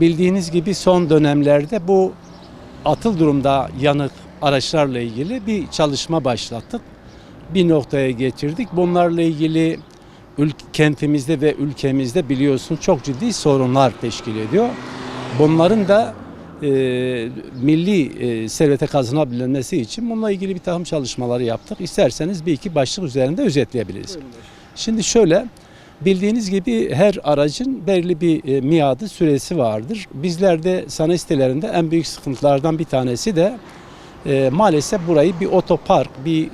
Bildiğiniz gibi son dönemlerde bu atıl durumda yanık araçlarla ilgili bir çalışma başlattık. Bir noktaya getirdik. Bunlarla ilgili kentimizde ve ülkemizde biliyorsun çok ciddi sorunlar teşkil ediyor. Bunların da milli servete kazanabilmesi için bununla ilgili bir takım çalışmaları yaptık. İsterseniz bir iki başlık üzerinde özetleyebiliriz. Şimdi şöyle, bildiğiniz gibi her aracın belli bir miadı, süresi vardır. Bizlerde sanayi sitelerinde en büyük sıkıntılardan bir tanesi de maalesef burayı bir otopark, bir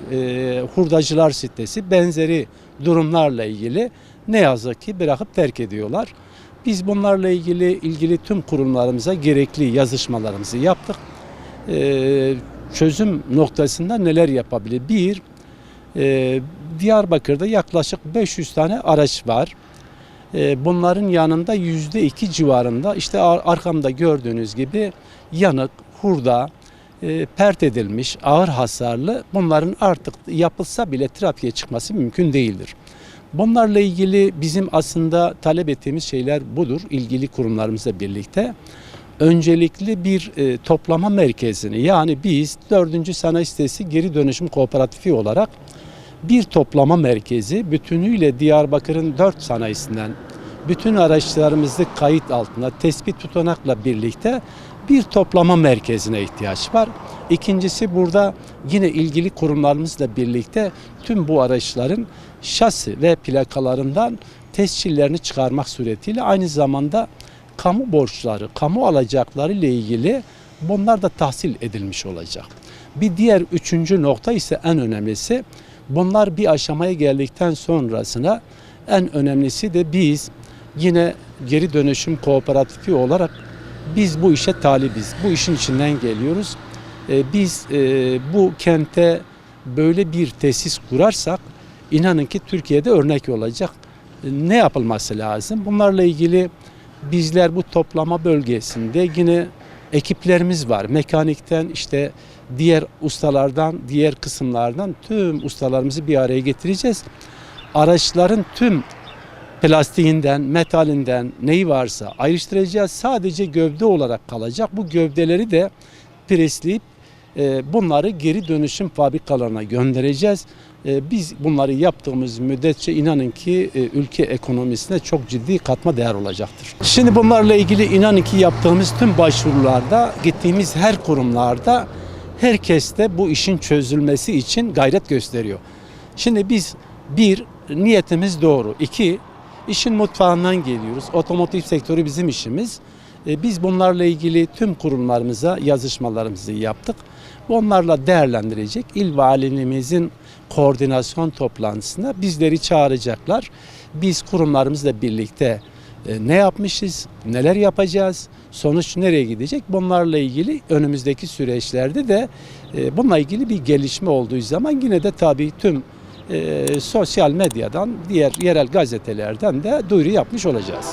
hurdacılar sitesi benzeri durumlarla ilgili ne yazık ki bırakıp terk ediyorlar. Biz bunlarla ilgili tüm kurumlarımıza gerekli yazışmalarımızı yaptık. Çözüm noktasında neler yapabilir? Bir, Diyarbakır'da yaklaşık 500 tane araç var. Bunların yanında %2 civarında işte arkamda gördüğünüz gibi yanık, hurda, pert edilmiş, ağır hasarlı, bunların artık yapılsa bile trafiğe çıkması mümkün değildir. Bunlarla ilgili bizim aslında talep ettiğimiz şeyler budur, ilgili kurumlarımızla birlikte. Öncelikli bir toplama merkezini, yani biz 4. Sanayi Sitesi Geri Dönüşüm Kooperatifi olarak bir toplama merkezi bütünüyle Diyarbakır'ın 4 sanayisinden bütün araçlarımızı kayıt altında tespit tutanakla birlikte bir toplama merkezine ihtiyaç var. İkincisi, burada yine ilgili kurumlarımızla birlikte tüm bu araçların şasi ve plakalarından tescillerini çıkarmak suretiyle aynı zamanda kamu borçları, kamu alacakları ile ilgili bunlar da tahsil edilmiş olacak. Bir diğer üçüncü nokta ise en önemlisi, bunlar bir aşamaya geldikten sonrasına en önemlisi de biz yine Geri Dönüşüm Kooperatifi olarak biz bu işe talibiz. Bu işin içinden geliyoruz. Biz bu kente böyle bir tesis kurarsak inanın ki Türkiye'de örnek olacak. Ne yapılması lazım? Bunlarla ilgili bizler bu toplama bölgesinde yine ekiplerimiz var. Mekanikten işte diğer ustalardan, diğer kısımlardan tüm ustalarımızı bir araya getireceğiz. Araçların tüm plastiğinden, metalinden neyi varsa ayrıştıracağız. Sadece gövde olarak kalacak. Bu gövdeleri de presleyip bunları geri dönüşüm fabrikalarına göndereceğiz. Biz bunları yaptığımız müddetçe inanın ki ülke ekonomisine çok ciddi katma değer olacaktır. Şimdi bunlarla ilgili inanın ki yaptığımız tüm başvurularda, gittiğimiz her kurumlarda herkes de bu işin çözülmesi için gayret gösteriyor. Şimdi biz niyetimiz doğru. 2, işin mutfağından geliyoruz. Otomotiv sektörü bizim işimiz. Biz bunlarla ilgili tüm kurumlarımıza yazışmalarımızı yaptık. Onlarla değerlendirecek il valimizin koordinasyon toplantısına bizleri çağıracaklar. Biz kurumlarımızla birlikte ne yapmışız, neler yapacağız, sonuç nereye gidecek? Bunlarla ilgili önümüzdeki süreçlerde de bununla ilgili bir gelişme olduğu zaman yine de tabii tüm sosyal medyadan, diğer yerel gazetelerden de duyuru yapmış olacağız.